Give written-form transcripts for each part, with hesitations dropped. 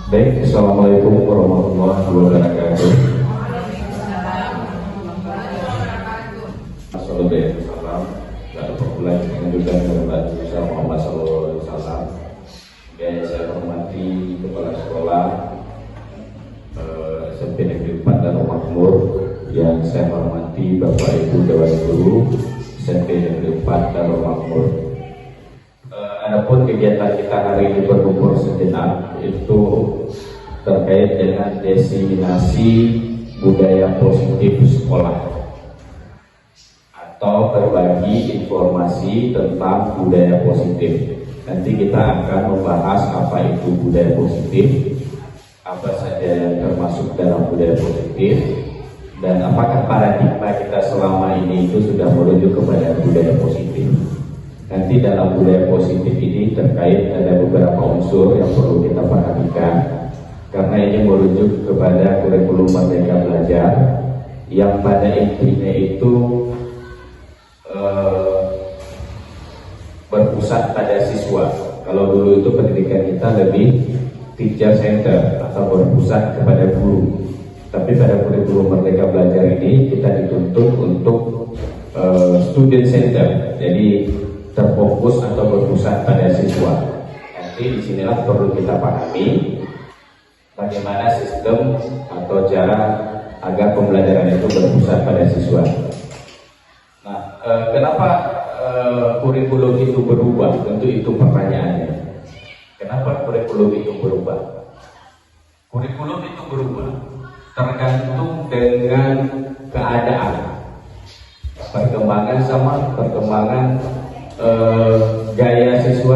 Baik, Assalamualaikum warahmatullahi wabarakatuh. Assalamualaikum. Dan perbulan menunjukkan kepada Nabi Muhammad SAW. Dan saya hormati kepala sekolah SMP Negeri 4 Darul Makmur, yang saya hormati Bapak Ibu Dewan Guru SMP Negeri 4 Darul Makmur. Adapun kegiatan kita hari ini berkumpul sejenak itu terkait dengan diseminasi budaya positif sekolah atau berbagi informasi tentang budaya positif. Nanti kita akan membahas apa itu budaya positif, apa saja yang termasuk dalam budaya positif, dan apakah paradigma kita selama ini itu sudah merujuk kepada budaya positif. Nanti dalam budaya positif ini terkait ada beberapa unsur yang perlu kita perhatikan, karena ini merujuk kepada kurikulum Merdeka Belajar yang pada intinya itu berpusat pada siswa. Kalau dulu itu pendidikan kita lebih teacher center atau berpusat kepada guru, tapi pada kurikulum Merdeka Belajar ini kita dituntut untuk student center, jadi terfokus atau berpusat pada siswa. Nanti disinilah perlu kita pahami bagaimana sistem atau cara agar pembelajaran itu berpusat pada siswa. Nah, kenapa kurikulum itu berubah? Tentu itu pertanyaannya. Kenapa kurikulum itu berubah? Kurikulum itu berubah tergantung dengan keadaan, perkembangan gaya siswa.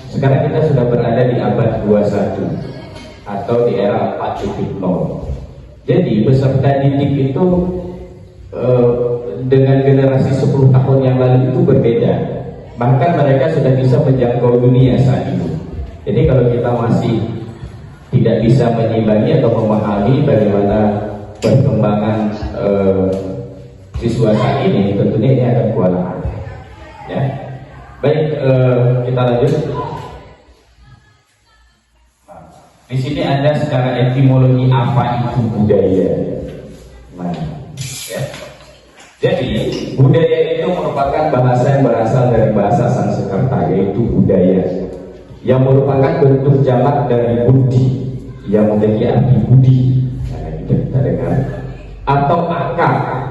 Sekarang kita sudah berada di abad 21 atau di era 4.0. Jadi peserta didik itu dengan generasi 10 tahun yang lalu itu berbeda. Bahkan mereka sudah bisa menjangkau dunia saat itu. Jadi kalau kita masih tidak bisa menyimbangi atau memahami bagaimana perkembangan siswa saat ini, tentunya ini akan kewalahan. Ya. Baik, kita lanjut. Nah, di sini ada secara etimologi apa itu budaya. Nah, ya. Jadi budaya itu merupakan bahasa yang berasal dari bahasa Sanskerta, yaitu budaya, yang merupakan bentuk jamak dari budi, yang memiliki arti budi. Nah, kita dengar, atau akar.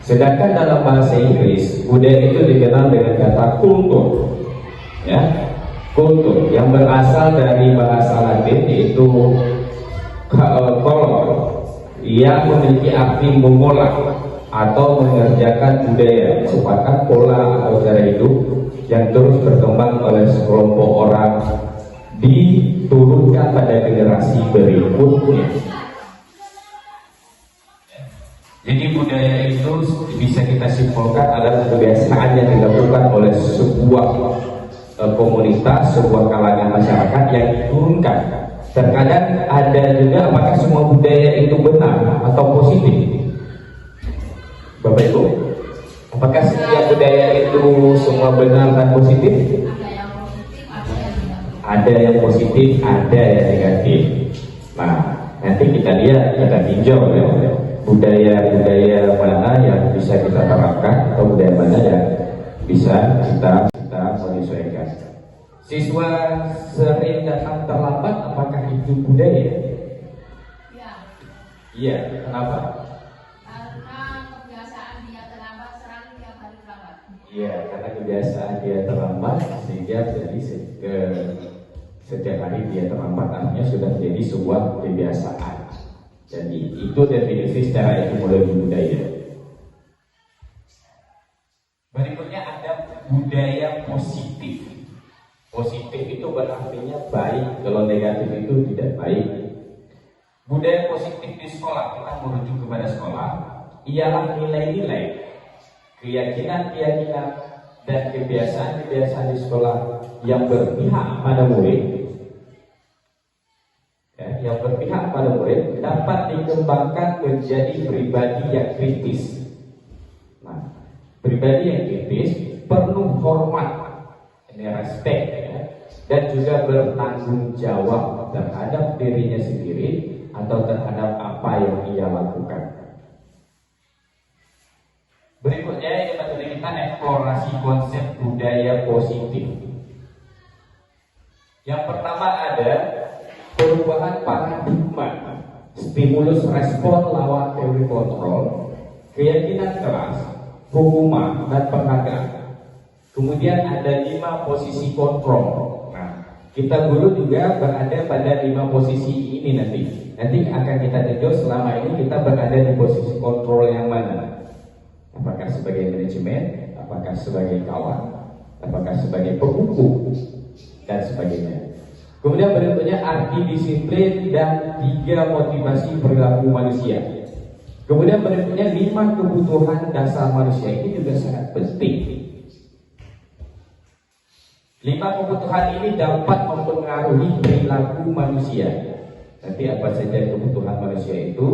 Sedangkan dalam bahasa Inggris, budaya itu dikenal dengan kata kultur, ya, kultur yang berasal dari bahasa Latin, yaitu color, yang memiliki arti mengolah atau mengerjakan budaya, merupakan pola atau cara hidup yang terus berkembang oleh sekelompok orang diturunkan pada generasi berikutnya. Jadi budaya itu bisa kita simpulkan adalah kebiasaan yang dilakukan oleh sebuah komunitas, sebuah kalangan masyarakat yang diturunkan. Terkadang ada juga apakah semua budaya itu benar atau positif. Bapak Ibu, apakah setiap budaya itu semua benar dan positif? Ada yang positif, ada yang negatif. Nah, nanti kita lihat, kita tinjau ya. Budaya-budaya mana yang bisa kita terapkan atau budaya mana yang bisa kita menyesuaikan. Siswa sering datang terlambat, apakah itu budaya? Iya, kenapa? Karena kebiasaan dia terlambat, selalu tiap hari terlambat. Iya, karena kebiasaan dia terlambat sehingga jadi setiap hari dia terlambat, artinya sudah menjadi sebuah kebiasaan. Jadi itu definisi secara etimologi budaya. Berikutnya ada budaya positif. Positif itu berartinya baik, kalau negatif itu tidak baik. Budaya positif di sekolah, kita merujuk kepada sekolah, ialah nilai-nilai, keyakinan-keyakinan dan kebiasaan-kebiasaan di sekolah yang berpihak pada murid. Yang berpihak pada murid dapat dikembangkan menjadi pribadi yang kritis. Nah, pribadi yang kritis penuh hormat, ini respect, ya, dan juga bertanggung jawab terhadap dirinya sendiri atau terhadap apa yang ia lakukan. Berikutnya ini materi kita eksplorasi konsep budaya positif. Yang pertama ada perubahan paradigma, stimulus respon lawan teori kontrol, keyakinan keras, hukuman dan penghargaan. Kemudian ada 5 posisi kontrol. Nah, kita dulu juga berada pada 5 posisi ini nanti. Nanti akan kita tinjau selama ini kita berada di posisi kontrol yang mana. Apakah sebagai manajemen, apakah sebagai kawan, apakah sebagai penghukum, dan sebagainya. Kemudian berikutnya arti disiplin dan 3 motivasi perilaku manusia. Kemudian berikutnya 5 kebutuhan dasar manusia. Ini juga sangat penting. 5 kebutuhan ini dapat mempengaruhi perilaku manusia. Nanti apa saja kebutuhan manusia itu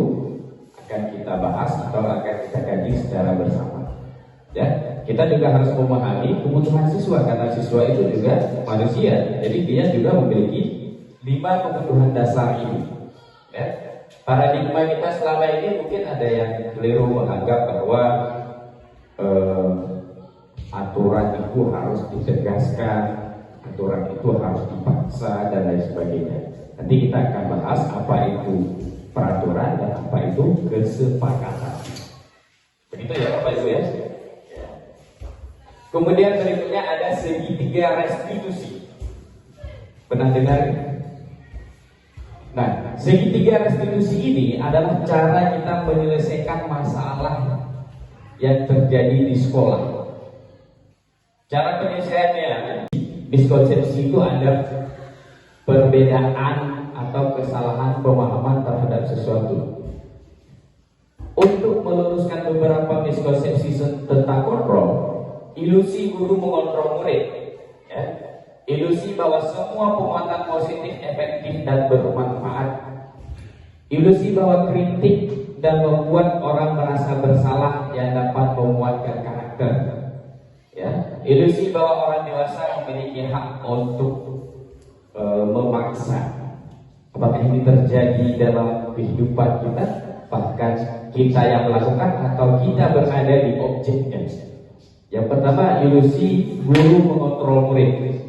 akan kita bahas atau akan kita kaji secara bersama. Ya, kita juga harus memahami kebutuhan siswa karena siswa itu juga manusia. Jadi dia juga memiliki 5 kebutuhan dasar ini. Ya. Paradigma kita selama ini mungkin ada yang keliru menganggap bahwa aturan itu harus ditegaskan, aturan itu harus dipaksa dan lain sebagainya. Nanti kita akan bahas apa itu peraturan dan apa itu kesepakatan. Begitu ya Bapak Ibu ya. Kemudian berikutnya ada segitiga restitusi. Pernah dengar? Nah, segitiga restitusi ini adalah cara kita menyelesaikan masalah yang terjadi di sekolah. Cara penyelesaiannya, miskonsepsi itu ada perbedaan atau kesalahan pemahaman terhadap sesuatu. Untuk meluruskan beberapa miskonsepsi tentang kontrol, ilusi guru mengontrol murid, ya. Ilusi bahwa semua penguatan positif efektif dan bermanfaat. Ilusi bahwa kritik dan membuat orang merasa bersalah yang dapat menguatkan karakter. Ya, ilusi bahwa orang dewasa memiliki hak untuk memaksa. Apakah ini terjadi dalam kehidupan kita, bahkan kita yang melakukan atau kita berada di objeknya. Yang pertama, ilusi guru mengontrol murid.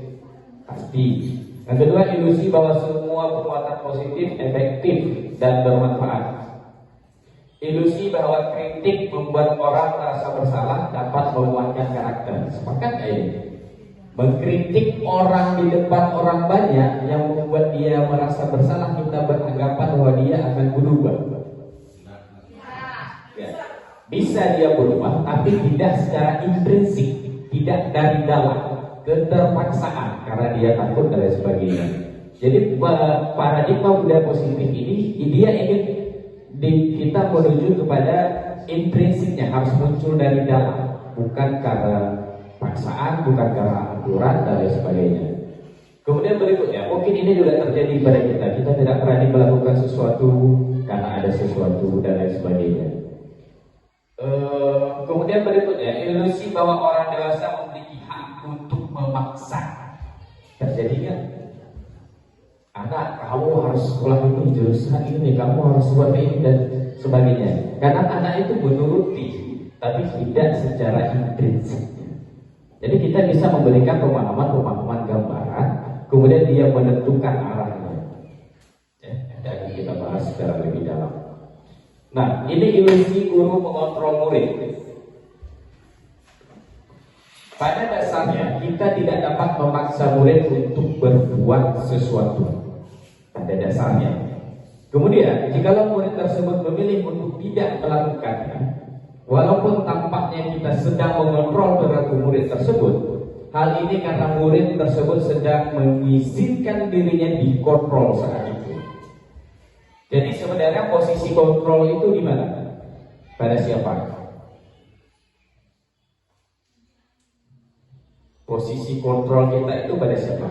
Pasti. Yang kedua, ilusi bahwa semua penguatan positif efektif dan bermanfaat. Ilusi bahwa kritik membuat orang merasa bersalah dapat menguatkan karakter. Sepakat nggak ini? Mengkritik orang di depan orang banyak yang membuat dia merasa bersalah, kita beranggapan bahwa dia akan berubah. Ya. Bisa dia berubah, tapi tidak secara intrinsik, tidak dari dalam. Keterpaksaan karena dia takut dan lain sebagainya. Jadi paradigma budaya positif ini dia ingin kita menuju kepada intrinsiknya, harus muncul dari dalam, bukan karena paksaan, bukan karena aturan dan lain sebagainya. Kemudian berikutnya, mungkin ini juga terjadi pada kita tidak berani melakukan sesuatu karena ada sesuatu dan lain sebagainya. Kemudian berikutnya, ilusi bahwa orang dewasa memiliki hak untuk memaksa. Terjadi kan? Anak, kamu harus sekolah ini, jurusan ini, kamu harus buat ini dan sebagainya. Karena anak itu menuruti, tapi tidak secara intrinsik. Jadi kita bisa memberikan pemahaman gambaran, kemudian dia menentukan arahnya. Ya, dan kita bahas secara lebih dalam. Nah, ini ilusi guru mengontrol murid. Pada dasarnya kita tidak dapat memaksa murid untuk berbuat sesuatu. Pada dasarnya. Kemudian, jikalau murid tersebut memilih untuk tidak melakukannya, walaupun tampaknya kita sedang mengontrol perilaku murid tersebut, hal ini karena murid tersebut sedang mengizinkan dirinya dikontrol saat itu. Jadi sebenarnya posisi kontrol itu di mana? Pada siapa? Posisi kontrol kita itu pada siapa?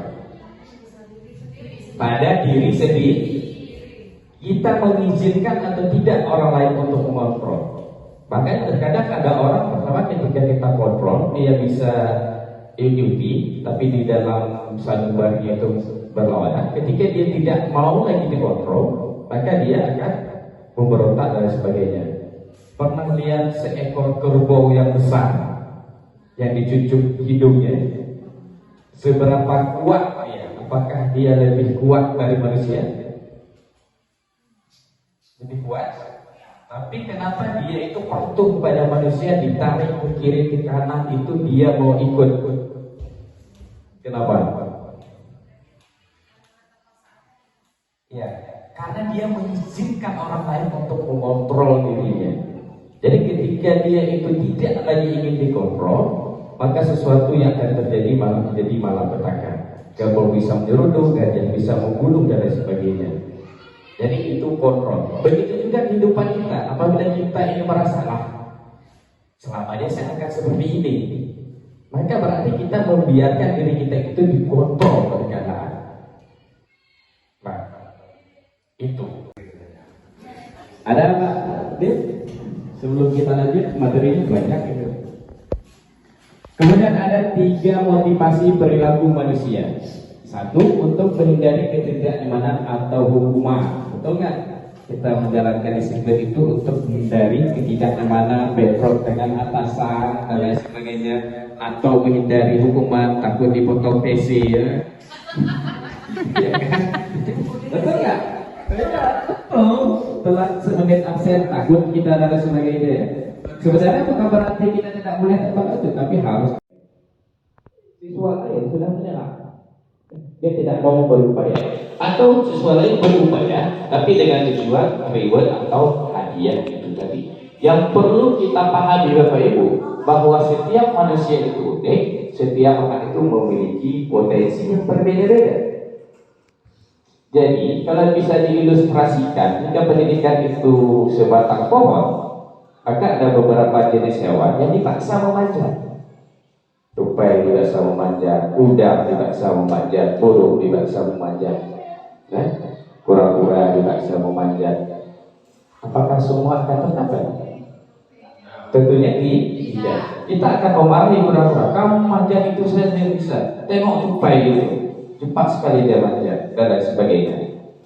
Pada diri sendiri. Kita mengizinkan atau tidak orang lain untuk mengontrol. Bahkan terkadang ada orang pertama ketika kita kontrol, dia bisa ikuti, tapi di dalam sanubarinya itu berlawanan. Ketika dia tidak mau lagi dikontrol, maka dia akan memberontak dan sebagainya. Pernah lihat seekor kerbau yang besar yang dicucuk hidungnya? Seberapa kuat dia? Apakah dia lebih kuat dari manusia? Lebih kuat. Tapi kenapa dia itu patuh pada manusia, ditarik ke kiri ke kanan, itu dia mau ikut? Kenapa? Ya, karena dia mengizinkan orang lain untuk mengontrol dirinya. Jadi ketika dia itu tidak lagi ingin dikontrol, maka sesuatu yang akan terjadi malah menjadi malapetaka. Gabor bisa menyeruduk, gajah bisa membunuh dan lain sebagainya. Jadi itu kontrol. Begitu juga kehidupan kita. Apabila kita ini merasa selamanya saya akan seperti ini, maka berarti kita membiarkan diri kita itu dikontrol oleh keadaan. Nah, itu. Ada Pak Dit? Sebelum kita lanjut, materinya banyak itu. Kemudian ada 3 motivasi perilaku manusia. 1, untuk menghindari ketidaknyamanan atau hukuman. Betul nggak? Kita menjalankan disiplin itu untuk menghindari ketidaknyamanan, bentrok dengan atasan dan lain sebagainya, atau menghindari hukuman, takut dipotong TC ya. Ya kan? Betul nggak? Telat semenit absen, takut kita dan lain sebagainya. Sebenarnya bukan berarti kita tidak boleh tepat itu, tapi harus. Siswa lain sudah menyerah, dia tidak mau berupaya, atau siswa lain berupaya tapi dengan tujuan reward atau hadiah itu tadi. Yang perlu kita pahami Bapak Ibu, bahwa setiap manusia itu unik, setiap orang itu memiliki potensi yang berbeda-beda. Jadi kalau bisa diilustrasikan, jika pendidikan itu sebatang pohon, maka ada beberapa jenis hewan yang dipaksa memanjat. Tupai dipaksa memanjat, udang dipaksa memanjat, burung dipaksa memanjat, kura-kura dipaksa memanjat. Apakah semua akan tercapai? Tentunya tidak. Kita akan memarahi kura-kura, kamu manjat itu saja bisa. Tengok tupai gitu, cepat sekali dia manjat dan lain sebagainya.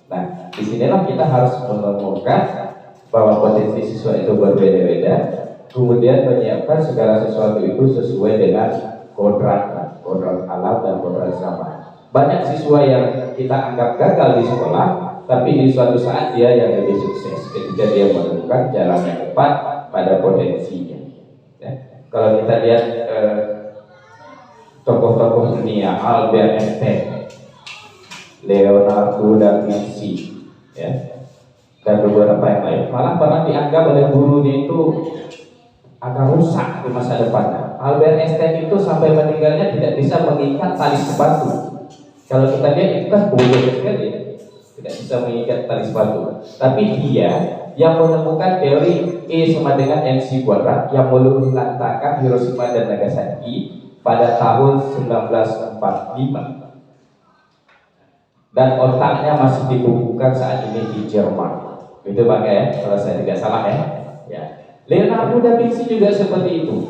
Nah, disinilah kita harus menemukan bahwa potensi siswa itu berbeda-beda, kemudian menyiapkan segala sesuatu itu sesuai dengan kodrat alam dan kodrat zaman. Banyak siswa yang kita anggap gagal di sekolah, tapi di suatu saat dia yang lebih sukses ketika dia menemukan jalan yang tepat pada potensinya. Ya. Kalau kita lihat tokoh-tokoh dunia, Albert Einstein, Leonardo da Vinci, ya, dan beberapa yang lain, malah pernah dianggap oleh gurunya itu akan rusak di masa depannya. Albert Einstein itu sampai meninggalnya tidak bisa mengikat tali sepatu. Kalau kita lihat itu kan bodoh sekali, tidak bisa mengikat tali sepatu. Tapi dia yang menemukan teori E sama dengan MC kuadrat yang meluluhlantahkan Hiroshima dan Nagasaki pada tahun 1945. Dan otaknya masih dibukukan saat ini di Jerman. Itu Pak ya, kalau saya tidak salah ya. Ya. Leonardo da Vinci juga seperti itu.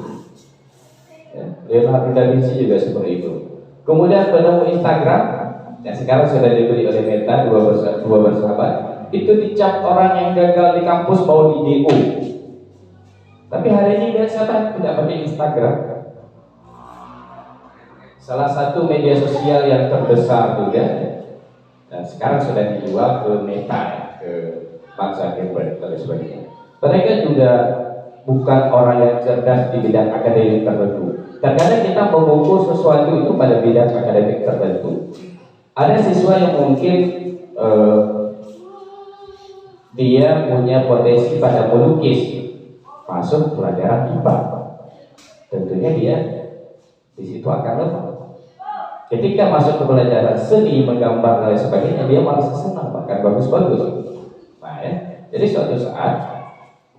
Ya. Leonardo da Vinci juga seperti itu. Kemudian penemu Instagram yang sekarang sudah dibeli oleh Meta, dua bersahabat, itu dicap orang yang gagal di kampus mau di DO. Tapi hari ini dia siapa tidak pakai Instagram? Salah satu media sosial yang terbesar juga. Dan sekarang sudah dijual ke Meta, ke bangsa Zuckerberg dan sebagainya. Mereka juga bukan orang yang cerdas di bidang akademik tertentu. Terkadang kita mengukur sesuatu itu pada bidang akademik tertentu. Ada siswa yang mungkin dia punya potensi pada melukis, masuk pelajaran IPA. Tentunya dia di situ akan lemah. Ketika masuk ke pelajaran seni, menggambar dan lain sebagainya, dia merasa senang, bahkan bagus-bagus. Nah, ya. Jadi suatu saat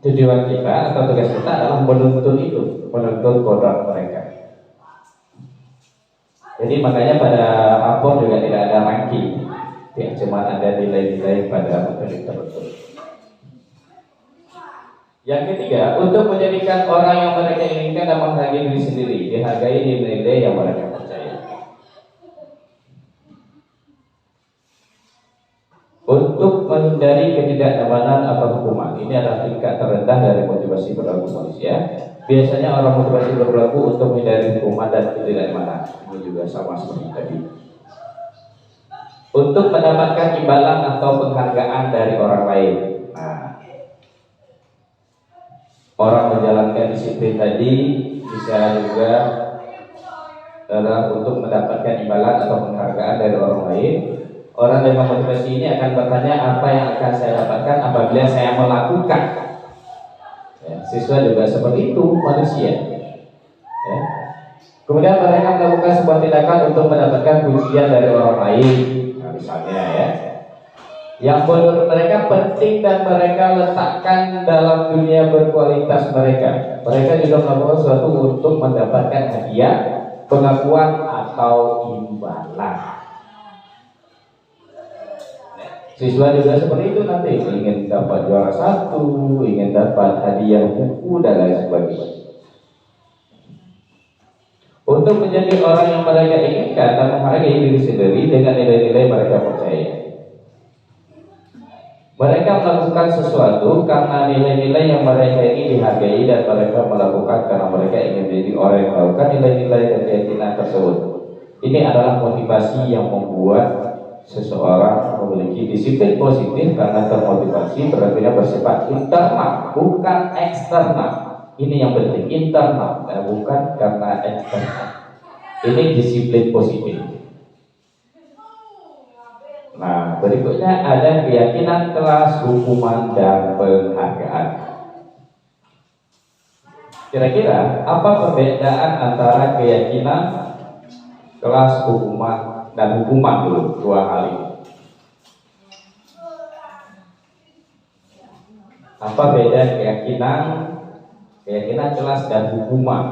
tujuan kita atau tugas kita adalah menuntun itu, menuntun kodrat mereka. Jadi makanya pada rapor juga tidak ada ranking, ya, cuma ada nilai-nilai pada materi tertentu. Yang ketiga, untuk menjadikan orang yang mereka inginkan dan menghargai diri sendiri, dihargai nilai-nilai yang mereka percaya. mencari ketidaknyamanan atau hukuman. Ini adalah tingkat terendah dari motivasi berlaku manusia. Biasanya orang motivasi berlaku untuk menghindari hukuman dan ketidaknyamanan. Ini juga sama seperti tadi. Untuk mendapatkan imbalan atau penghargaan dari orang lain. Nah, orang menjalankan disiplin tadi bisa juga adalah untuk mendapatkan imbalan atau penghargaan dari orang lain. Orang dengan motivasi ini akan bertanya, apa yang akan saya dapatkan apabila saya melakukan. Ya, siswa juga seperti itu, manusia. Ya. Kemudian mereka melakukan sebuah tindakan untuk mendapatkan pujian dari orang lain. Nah, misalnya ya, yang menurut mereka penting dan mereka letakkan dalam dunia berkualitas mereka. Mereka juga melakukan sesuatu untuk mendapatkan hadiah, pengakuan atau imbalan. Siswa juga seperti itu nanti, ingin dapat juara 1, ingin dapat hadiah buku dan lain sebagainya. Untuk menjadi orang yang mereka inginkan dan menghargai diri sendiri dengan nilai-nilai mereka percaya. Mereka melakukan sesuatu karena nilai-nilai yang mereka ini dihargai dan mereka melakukan karena mereka ingin menjadi orang yang melakukan nilai-nilai dan keyakinan tersebut. Ini adalah motivasi yang membuat seseorang memiliki disiplin positif karena termotivasi, berarti bersifat internal, bukan eksternal. Ini yang penting, internal, bukan karena eksternal. Ini disiplin positif. Nah, berikutnya ada keyakinan kelas, hukuman, dan penghargaan. Kira-kira apa perbedaan antara keyakinan kelas, hukuman, dan hukuman dulu, dua hal ini? Apa beda keyakinan kelas dan hukuman?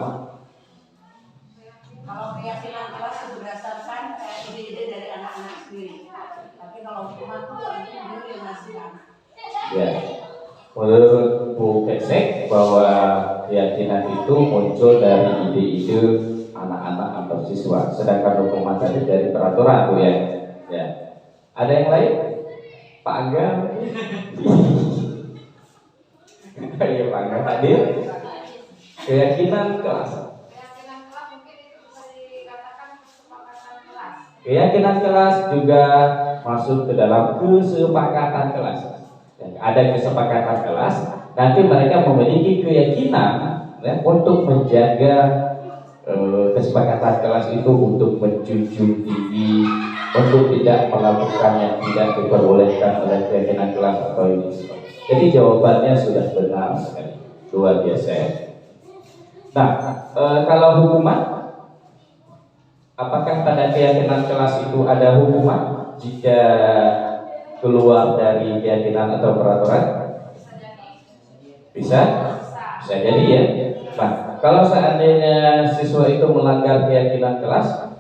Kalau keyakinan kelas itu berdasarkan ide-ide dari anak-anak sendiri. Tapi kalau hukuman itu dulu yang masih anak. Ya, menurut Bu Kesek bahwa keyakinan itu muncul dari ide-ide anak-anak atau siswa, sedangkan hukuman tadi dari peraturan, Bu ya. Ya. Ada yang lain? Pak Angga? Iya, Pak Angga hadir. Keyakinan kelas. Keyakinan kelas mungkin itu bisa dikatakan kesepakatan kelas. Keyakinan kelas juga masuk ke dalam kesepakatan kelas. Ada kesepakatan kelas, nanti mereka memiliki keyakinan ya, untuk menjaga kesepakatan kelas itu, untuk menjunjung tinggi, untuk tidak melakukan yang tidak diperbolehkan oleh keyakinan kelas atau ini. Jadi jawabannya sudah benar sekali, luar biasa. Nah, kalau hukuman, apakah pada keyakinan kelas itu ada hukuman jika keluar dari keyakinan atau peraturan? Bisa jadi ya. Nah, kalau seandainya siswa itu melanggar keyakinan kelas,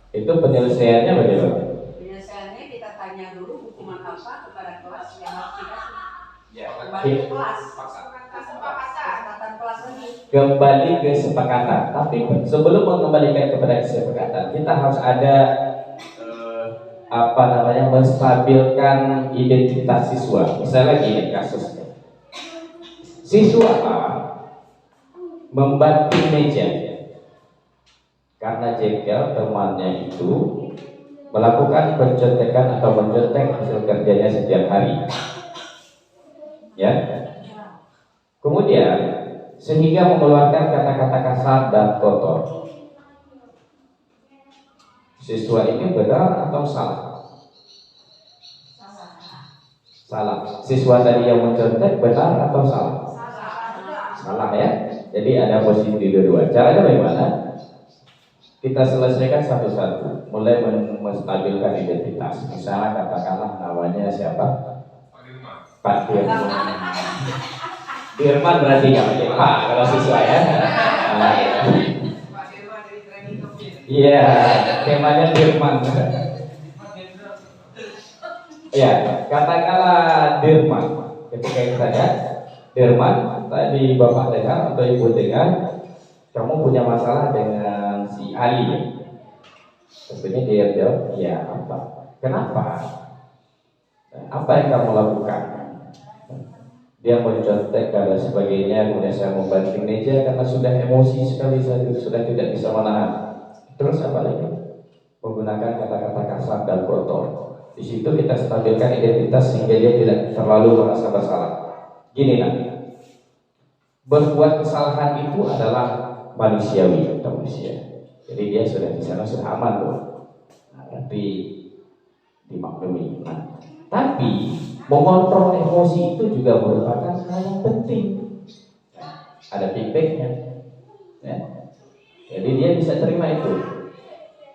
itu penyelesaiannya bagaimana? Biasanya kita tanya dulu hukuman apa kepada kelas yang harus dikasih. Ya, Kembali ke kelas. Kesepakatan kelas lagi. Kembali ke kesepakatan. Tapi sebelum mengembalikan kepada kesepakatan, kita harus ada menstabilkan identitas siswa. Misalnya gini kasusnya, siswa A membanting meja karena jengkel temannya itu melakukan pencontekan atau mencontek hasil kerjanya setiap hari, ya. Kemudian sehingga mengeluarkan kata-kata kasar dan kotor. Siswa ini benar atau salah? Salah. Siswa tadi yang mencontek benar atau salah? Salah ya. Jadi ada posisi dua-dua. Caranya bagaimana? Kita selesaikan satu-satu. Mulai menstabilkan identitas. Misalnya katakanlah namanya siapa? Pak Dirman. Dirman berarti nggak pakai Pak kalau siswa ya. Iya, temanya Dirman. Ya, katakanlah Dirman. Ketika ditanya, Dirman, tadi Bapak dengar atau Ibu dengar, kamu punya masalah dengan si Ali ya? Tentunya dia jawab, iya apa? Kenapa? Apa yang kamu lakukan? Dia mencontek dan sebagainya, kemudian saya membanting meja karena sudah emosi sekali, saya sudah tidak bisa menahan. Terus apa lagi? Menggunakan kata-kata kasar dan kotor. Di situ kita stabilkan identitas sehingga dia tidak terlalu merasa bersalah. Gini berbuat kesalahan itu adalah manusiawi atau manusia. Jadi dia sudah di sana sudah aman tuh. Berarti dimaklumi. Tapi mengontrol emosi itu juga merupakan hal yang penting. Ada feedbacknya, ya. Jadi dia bisa terima itu.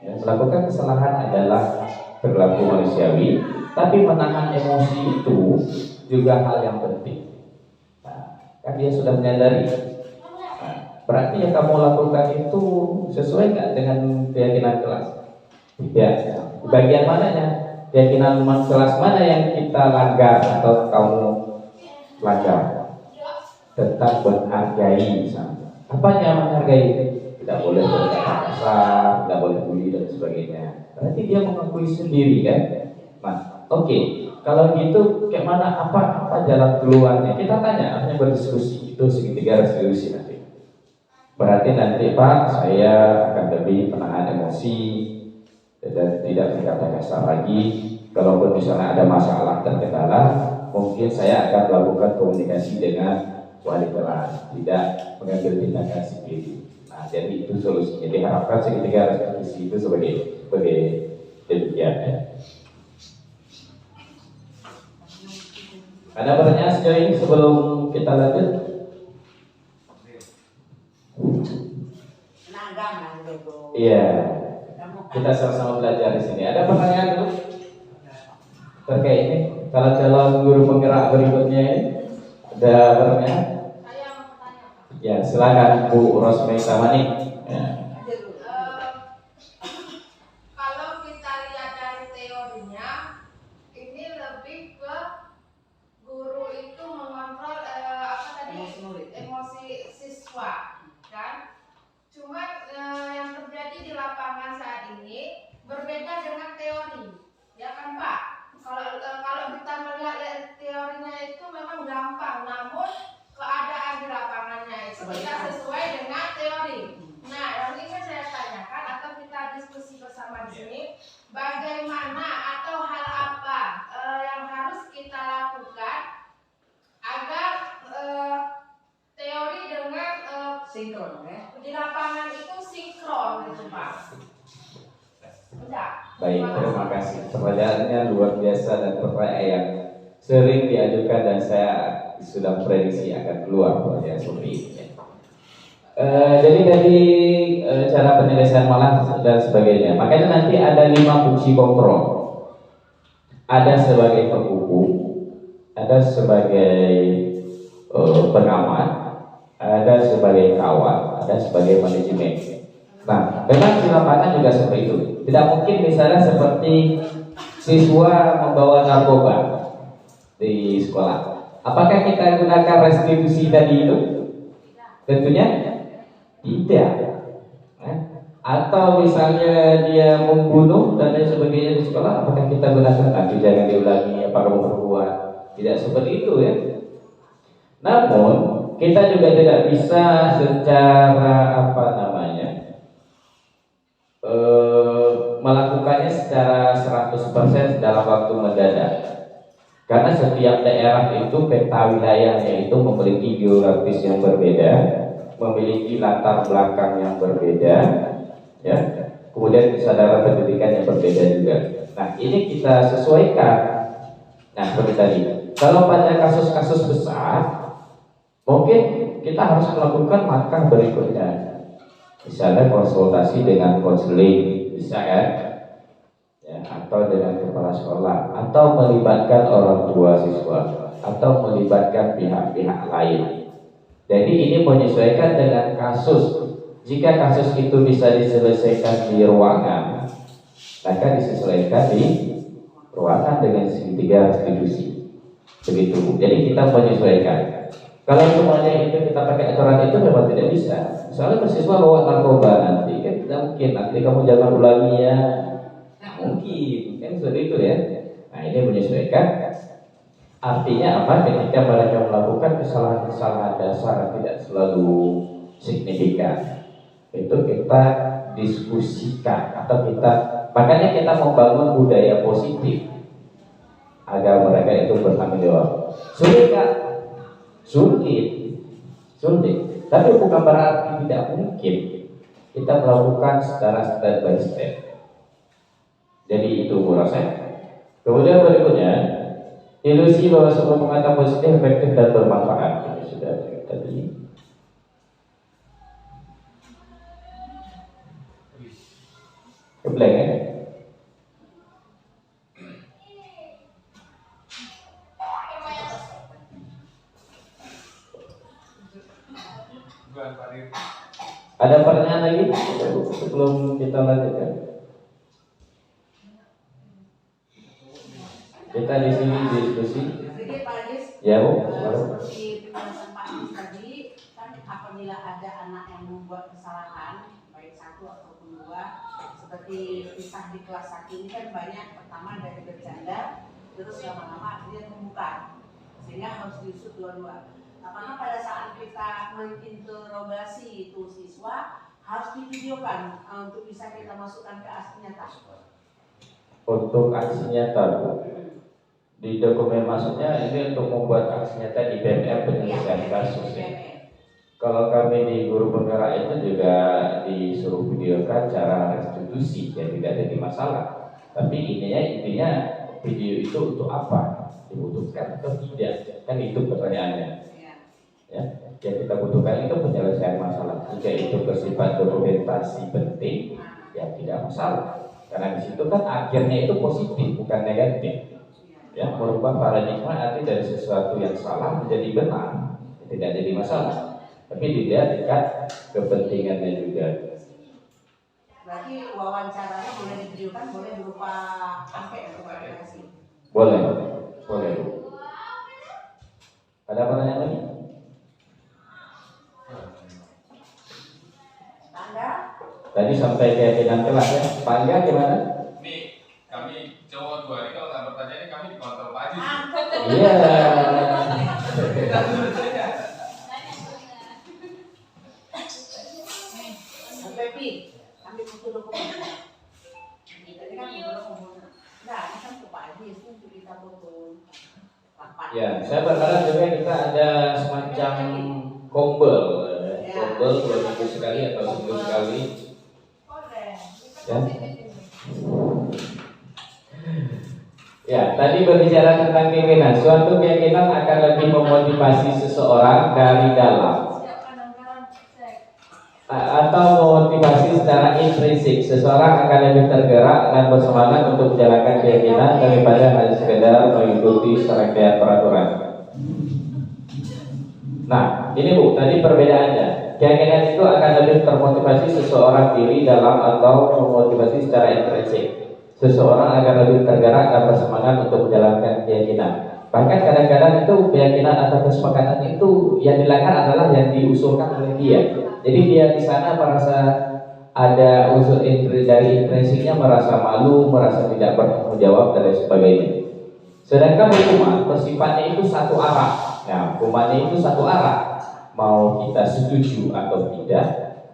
Ya, melakukan kesalahan adalah perilaku manusiawi, tapi menahan emosi itu juga hal yang penting. Kan dia sudah menyadari. Berarti yang kamu lakukan itu sesuai nggak dengan keyakinan kelas? Tidak. Bagian mananya? Keyakinan kelas mana yang kita langgar atau kamu langgar? Tetap menghargai misalnya. Apa yang menghargai? Tidak boleh berkata kasar, tidak boleh bully dan sebagainya. Berarti dia mengakui sendiri kan? Nah, oke. Kalau gitu, kayak mana? Apa jalan keluarnya? Kita tanya, hanya berdiskusi. Itu segitiga resolusi nanti. Berarti nanti Pak, saya akan lebih menahan emosi dan tidak berkata kasar lagi. Kalaupun misalnya ada masalah terkendala, mungkin saya akan melakukan komunikasi dengan wali kelas, tidak mengambil tindakan sendiri. Nah, jadi itu solusinya. Diharapkan segitiga resolusi itu sebagai demikian ya. Ada pertanyaan sejauh ini sebelum kita lanjut? Iya, kita sama-sama belajar di sini. Ada pertanyaan dulu terkait ini? Kalau calon guru penggerak berikutnya ini ada pertanyaan? Saya mau bertanya, Pak. Ya, silakan Bu Rosmei Samani. Ya. Kalau kita lihat dari teorinya, ini lebih ke guru itu mengontrol emosi siswa, kan? Cuma yang terjadi di lapangan saat ini berbeda dengan teori, ya kan Pak? Kalau kita melihat teorinya itu memang gampang, namun keadaan di lapangannya itu tidak sesuai dengan teori. Nah, yang ingin saya tanyakan atau kita diskusi bersama di sini, bagaimana atau hal apa yang harus kita lakukan agar teori dengan sinkron ya. di lapangan itu sinkron gitu Pak. Udah. Baik, terima kasih. Pertanyaannya luar biasa dan pertanyaan yang sering diajukan dan saya sudah prediksi akan keluar pertanyaan seperti ini. Jadi dari cara penyelesaian malah dan sebagainya. Makanya nanti ada 5 fungsi kontrol. Ada sebagai penghukum, ada sebagai pengamat, ada sebagai kawal, ada sebagai manajemen. Nah, memang di lapangan juga seperti itu. Tidak mungkin misalnya seperti siswa membawa narkoba di sekolah. Apakah kita gunakan restitusi tadi itu? Tentunya tidak. Atau misalnya dia membunuh dan lain sebagainya di sekolah, apakah kita gunakan nanti jangan diulangi apa kamu berbuat? Tidak seperti itu ya. Namun kita juga tidak bisa secara melakukannya secara 100% dalam waktu mendadak. Karena setiap daerah itu peta wilayahnya itu memiliki geografis yang berbeda, memiliki latar belakang yang berbeda, ya. Kemudian kesadaran pendidikan yang berbeda juga. Nah, ini kita sesuaikan. Nah, seperti tadi. Kalau pada kasus-kasus besar, mungkin kita harus melakukan langkah berikutnya. Misalnya konsultasi dengan konseling, bisa kan? Ya, atau dengan kepala sekolah, atau melibatkan orang tua siswa, atau melibatkan pihak-pihak lain. Jadi ini menyesuaikan dengan kasus. Jika kasus itu bisa diselesaikan di ruangan, maka disesuaikan di ruangan dengan segitiga institusi. Begitu. Jadi kita menyesuaikan. Kalau semuanya itu kita pakai aturan itu memang tidak bisa. Misalnya mahasiswa bawa narkoba nanti kan tidak mungkin. Nanti kamu jangan ulangi ya. Mungkin kan seperti itu ya. Nah, ini menyesuaikan Artinya apa? Ketika mereka melakukan kesalahan-kesalahan dasar yang tidak selalu signifikan, itu kita diskusikan atau makanya kita membangun budaya positif agar mereka itu bertanggung jawab. Sulit kan? Sulit. Tapi bukan berarti tidak mungkin. Kita melakukan secara step by step. Jadi itu menurut saya. Kemudian berikutnya, ilusi bahwa sebuah pengetahuan positif, efektif dan bermanfaat. Ini sudah tadi. Kebelang ya? Ada pertanyaan lagi sebelum kita lanjutkan? Kita di sini diskusi. Jadi Pak Ajis, Ya Bu. seperti penjelasan Pak Ajis tadi, kan apabila ada anak yang membuat kesalahan, baik satu ataupun dua, seperti kisah di kelas 1 ini kan banyak, pertama dari bercanda, terus lama-lama dia membuka, sehingga harus diusut dua-dua. Apakah pada saat kita menginterogasi itu siswa harus divideokan untuk bisa kita masukkan ke aksi nyata? Untuk aksi nyata Bu, di dokumen maksudnya ini untuk membuat aksi nyata di BMR penyelesaian kasus ya. Kalau kami di guru penggerak itu juga disuruh videokan cara restitusi yang tidak jadi masalah. Tapi intinya video itu untuk apa? Dibutuhkan atau tidak? Kan itu pertanyaannya. Ya, yang kita butuhkan itu penyelesaian masalah. Jika itu bersifat dokumentasi penting, ya tidak masalah. Karena di situ kan akhirnya itu positif, bukan negatif. Ya, merubah paradigma arti dari sesuatu yang salah menjadi benar, tidak jadi masalah. Tapi dilihat tingkat kepentingannya juga. Berarti wawancaranya boleh divideokan, boleh berupa angket atau aplikasi? Boleh. Ada pertanyaan lagi? Tadi sampai keyakinan kelas ya. Pak Angga gimana? Nih, kami cowok 2 hari kalau nggak bertanya ini kami dikontrol Pak Ajis. Iya. Pepi, ambil buku dokumen. Tadi kan buku dokumen. Nah, ini kan Pak Ajis itu kita foto. Ya, saya berharap juga kita ada semacam kombel dua minggu sekali atau seminggu sekali. Ya. Ya, tadi berbicara tentang keyakinan. Suatu keyakinan akan lebih memotivasi seseorang dari dalam atau memotivasi secara intrinsik. Seseorang akan lebih tergerak dan bersemangat untuk menjalankan keyakinan daripada hanya sekedar mengikuti serangkaian peraturan. Nah, ini Bu, tadi perbedaannya. Keyakinan itu akan lebih termotivasi seseorang diri dalam atau memotivasi secara intrinsik. Seseorang akan lebih tergerak dan bersemangat untuk menjalankan keyakinan. Bahkan kadang-kadang itu keyakinan atau kesepakatan itu yang dilanggar adalah yang diusulkan oleh dia. Jadi dia di sana merasa ada unsur dari intrinsiknya, merasa malu, merasa tidak bertanggung jawab dan lain sebagainya. Sedangkan hukuman bersifatnya itu satu arah. Nah, hukumannya itu satu arah. Mau kita setuju atau tidak,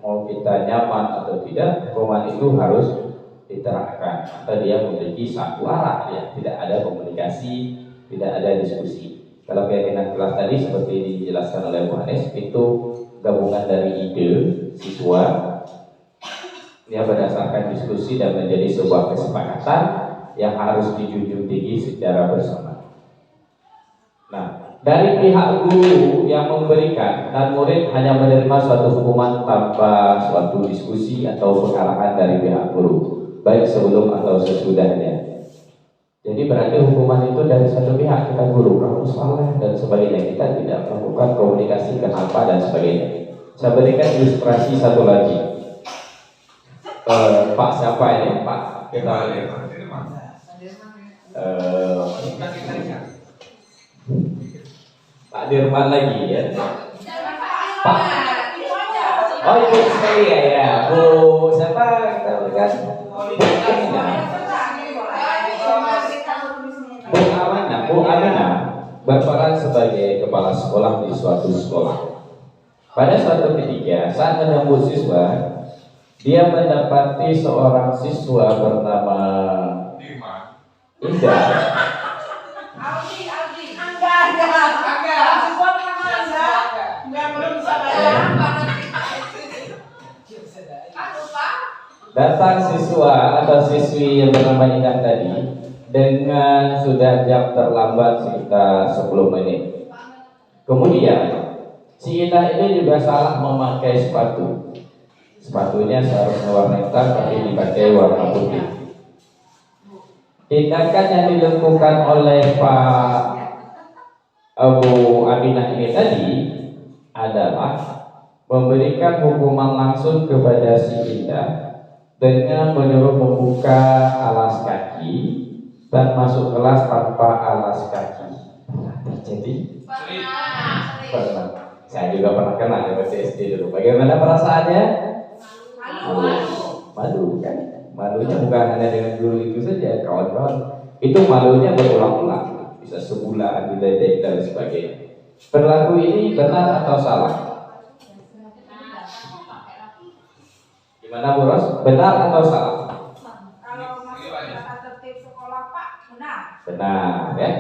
mau kita nyaman atau tidak, hukuman itu harus diterapkan. Atau dia memiliki satu arah, ya, tidak ada komunikasi, tidak ada diskusi. Kalau keyakinan kelas tadi seperti dijelaskan oleh Bu Hanes, itu gabungan dari ide siswa yang berdasarkan diskusi dan menjadi sebuah kesepakatan yang harus dijunjung tinggi secara bersama. Nah, dari pihak guru yang memberikan dan murid hanya menerima suatu hukuman tanpa suatu diskusi atau pengarahan dari pihak guru, baik sebelum atau sesudahnya. Jadi berarti hukuman itu dari satu pihak, kita guru, kamu salah dan sebagainya. Kita tidak melakukan komunikasi kenapa dan sebagainya. Saya berikan ilustrasi satu lagi. Pak siapa ini? Pak kita Pak Dirman lagi ya. Pak. Oh ibu sekali ya. Bu siapa kita berikan? Bu Aminah. berperan sebagai kepala sekolah di suatu sekolah. Pada suatu ketika saat menyambut siswa, dia mendapati seorang siswa bernama Dirma. Indah. Aldi. Enggak. Siswa bernama Anda. Enggak, belum bisa bayar. Datang siswa atau siswi yang bernama Indah tadi dengan sudah jam terlambat sekitar 10 menit. Kemudian si Indah ini juga salah memakai sepatu. Sepatunya seharusnya warna hitam tapi dipakai warna putih. Tindakan yang dilakukan oleh Pak Abu Aminah ini tadi adalah memberikan hukuman langsung kepada si Indah dengan menyuruh membuka alas kaki dan masuk kelas tanpa alas kaki. Jadi pernah. Saya juga pernah kena di SD dulu. Bagaimana perasaannya? Malu kan? Malunya bukan hanya dengan guru itu saja, kawan-kawan. Itu malunya berulang-ulang, bisa sebulan, diledek dan sebagainya. Perilaku ini benar atau salah? Gimana Bu Ros? Benar atau salah? Kalau masuk tata tertib sekolah Pak, benar. Benar ya.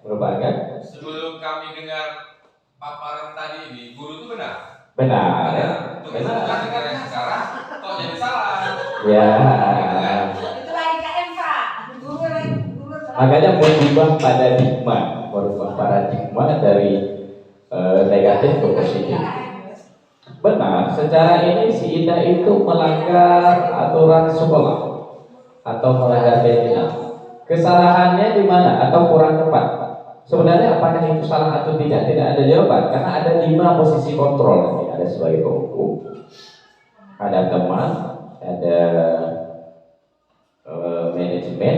Merupakan Sebelum kami dengar paparan tadi ini, guru itu benar. benar ya. Benar. Kami dengar yang sekarang kok jadi salah. Ya. Itu lagi KM Pak. Guru Makanya berubah paradigma, merubah paradigma dari negatif ke positif. Benar, secara ini si Indah itu melanggar aturan sekolah atau melanggar pimpinan. Kesalahannya di mana atau kurang tepat? Sebenarnya apakah itu salah atau tidak? Tidak ada jawaban karena ada 5 posisi kontrol nanti. Ada sebagai penghukum, ada teman, ada manajemen.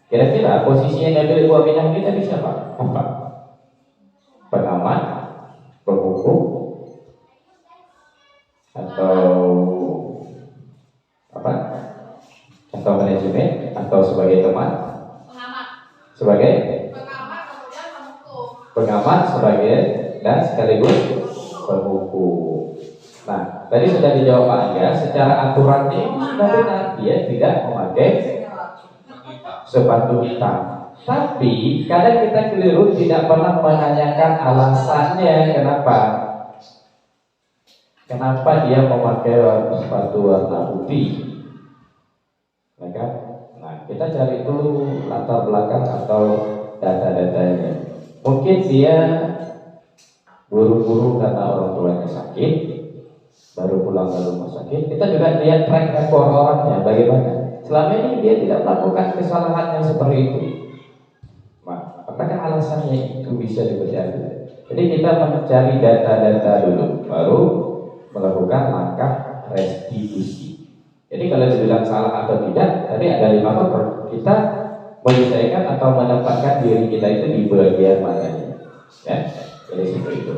Kira-kira posisi yang diambil Ibu Aminah ini tadi siapa? Apa? Pengamat, penghukum, atau apa? Atau manajemen, atau sebagai teman? Sebagai pengamat sebagai dan sekaligus penghukum. Nah, tadi sudah dijawab Pak Angga. Secara aturannya itu sudah benar, dia tidak memakai sepatu hitam. Tapi kadang kita keliru, tidak pernah menanyakan alasannya kenapa dia memakai sepatu warna putih. Maka, nah kita cari dulu latar belakang atau data-datanya. Mungkin dia buru-buru karena orang tuanya sakit, baru pulang dari rumah sakit. Kita juga lihat track record orangnya bagaimana. Selama ini dia tidak melakukan kesalahan yang seperti itu. Nah, apakah alasannya itu bisa dipercayai? Jadi kita mencari data-data dulu, baru melakukan langkah restitusi. Jadi kalau dibilang salah atau tidak, tadi ada 5 faktor. Kita menyelesaikan atau menempatkan diri kita itu di bagian mananya, ya, dari situ itu.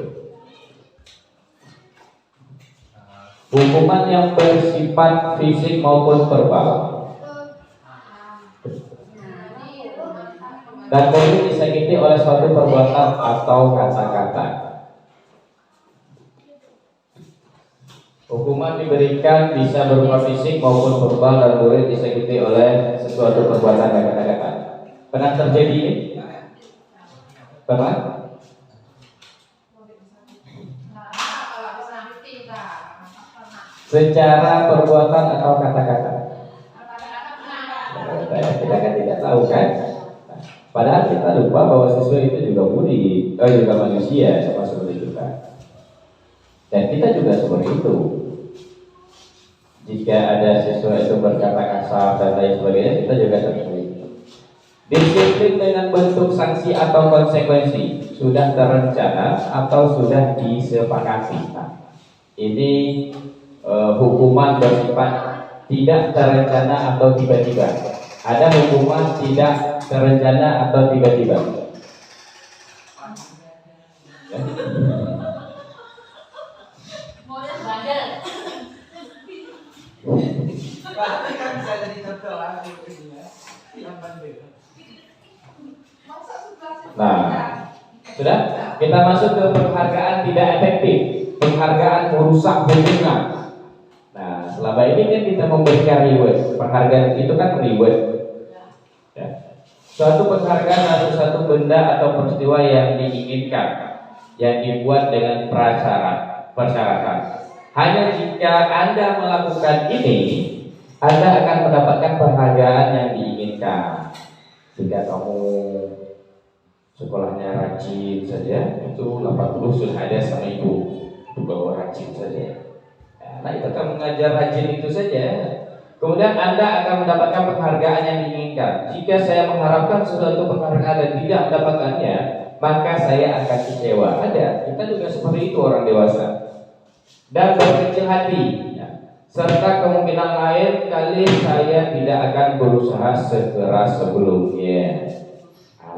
Hukuman yang bersifat fisik maupun verbal dan boleh disakiti oleh suatu perbuatan atau kata-kata. Hukuman diberikan bisa berupa fisik maupun verbal dan boleh disakiti oleh sesuatu perbuatan dan kata-kata. Pernah terjadi ini? Pernah? Secara perbuatan atau kata-kata? Kita kan tidak tahu kan? Padahal kita lupa bahwa siswa itu juga juga manusia sama seperti kita. Dan kita juga seperti itu. Jika ada siswa itu berkata kasar dan lain sebagainya, kita juga seperti itu. Disiplin dengan bentuk sanksi atau konsekuensi sudah terencana atau sudah disepakati. Nah, ini hukuman bersifat tidak terencana atau tiba-tiba. Ada hukuman tidak terencana atau tiba-tiba. Berarti kan bisa jadi contoh lagi yang bandel. Nah, sudah? Kita masuk ke penghargaan tidak efektif, penghargaan merusak hubungan. Nah, selama ini kan kita memberikan reward. Penghargaan itu kan reward. Ya. Suatu penghargaan atau suatu benda atau peristiwa yang diinginkan, yang dibuat dengan persyaratan. Hanya jika Anda melakukan ini, Anda akan mendapatkan penghargaan yang diinginkan. Jika kamu sekolahnya rajin saja, itu 80 sudah ada sama ibu. Itu kalau rajin saja. Nah, itu kan mengajar rajin itu saja. Kemudian Anda akan mendapatkan penghargaan yang diinginkan. Jika saya mengharapkan sesuatu penghargaan dan tidak mendapatkannya, maka saya akan kecewa. Ada, kita juga seperti itu orang dewasa. Dan berkecil hati, serta kemungkinan lain kali saya tidak akan berusaha sekeras sebelumnya.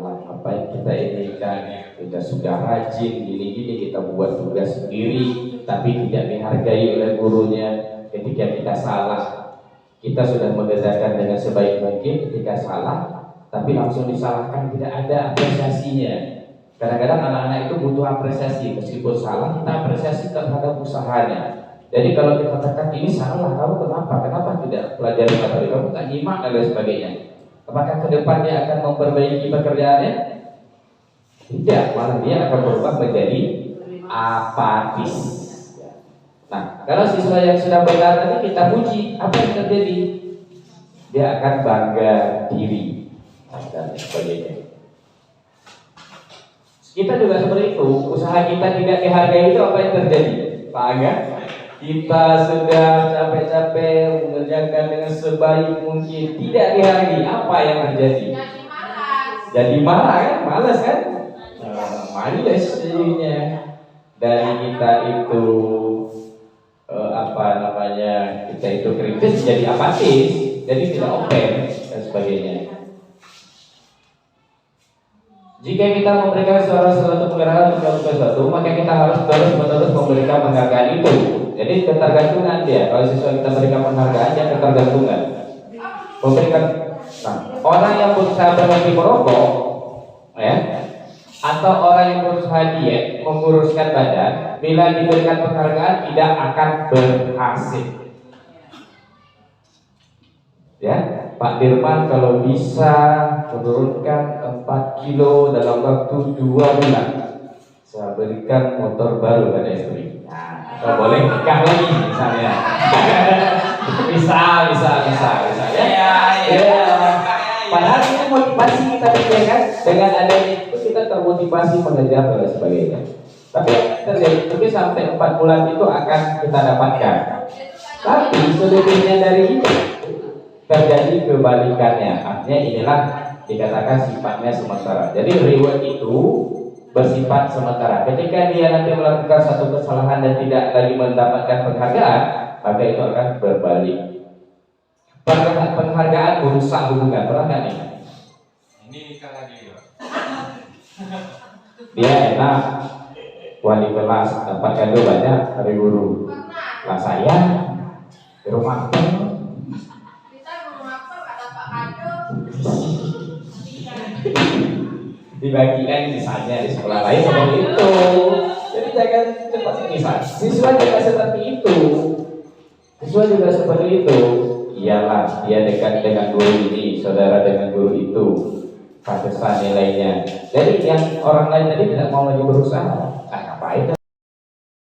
Apa yang kita inginkan, kita sudah rajin gini-gini, kita buat tugas sendiri tapi tidak dihargai oleh gurunya. Ketika kita salah, kita sudah mengerjakan dengan sebaik mungkin. Ketika salah tapi langsung disalahkan, tidak ada apresiasinya. Kadang-kadang anak-anak itu butuh apresiasi, meskipun salah kita apresiasi terhadap usahanya. Jadi kalau kita katakan ini salah, kamu kenapa tidak pelajari materi, kamu tak nyimak dan lain sebagainya, apakah kedepannya akan memperbaiki pekerjaannya? Tidak, malah dia akan berubah menjadi apatis. Nah, kalau siswa yang sudah benar tadi kita puji, apa yang terjadi? Dia akan bangga diri dan sebagainya. Kita juga seperti itu. Usaha kita tidak dihargai, itu apa yang terjadi? Pak Aga, kita sudah capek-capek mengerjakan dengan sebaik mungkin, tidak dihargai, apa yang terjadi? Jadi malas. Jadi marah kan, malas kan? Malas jadinya. Dari kita itu kita itu kritis jadi apatis, jadi tidak open dan sebagainya. Jika kita memberikan suatu penghargaan untuk sesuatu, maka kita harus terus-menerus memberikan penghargaan itu. Jadi ketergantungan dia. Kalau siswa kita berikan penghargaan, dia ketergantungan. Memberikan. Nah, orang yang berusaha berhenti merokok, ya, atau orang yang berusaha diet, menguruskan badan, bila diberikan penghargaan tidak akan berhasil. Ya, Pak Dirman kalau bisa menurunkan 4 kilo dalam waktu 2 bulan, saya berikan motor baru pada istri. Nah, kalau boleh nikah lagi misalnya. bisa ya. Padahal itu motivasi kita kan, dengan adanya itu kita termotivasi mengejar dan sebagainya. Tapi terjadi mungkin sampai 4 bulan itu akan kita dapatkan. Tapi selebihnya dari itu terjadi kebalikannya. Artinya inilah dikatakan sifatnya sementara. Jadi reward itu bersifat sementara. Ketika dia nanti melakukan satu kesalahan dan tidak lagi mendapatkan penghargaan, maka itu akan berbalik. Penghargaan merusak hubungan. Pernah nggak nih? Ini nikah lagi ya. Iya. Dia enak, wali kelas dapat kado banyak dari guru. Lah saya di rumah Kita guru apa nggak dapat kado? dibagikan misalnya di sekolah lain seperti itu. Jadi jangan cepat misal. Siswa juga seperti itu. Siswa juga seperti itu. Iyalah, dia dekat dengan guru ini, saudara dengan guru itu, pantesan nilainya. Jadi yang orang lain tadi tidak mau lagi berusaha. Nah, apa itu?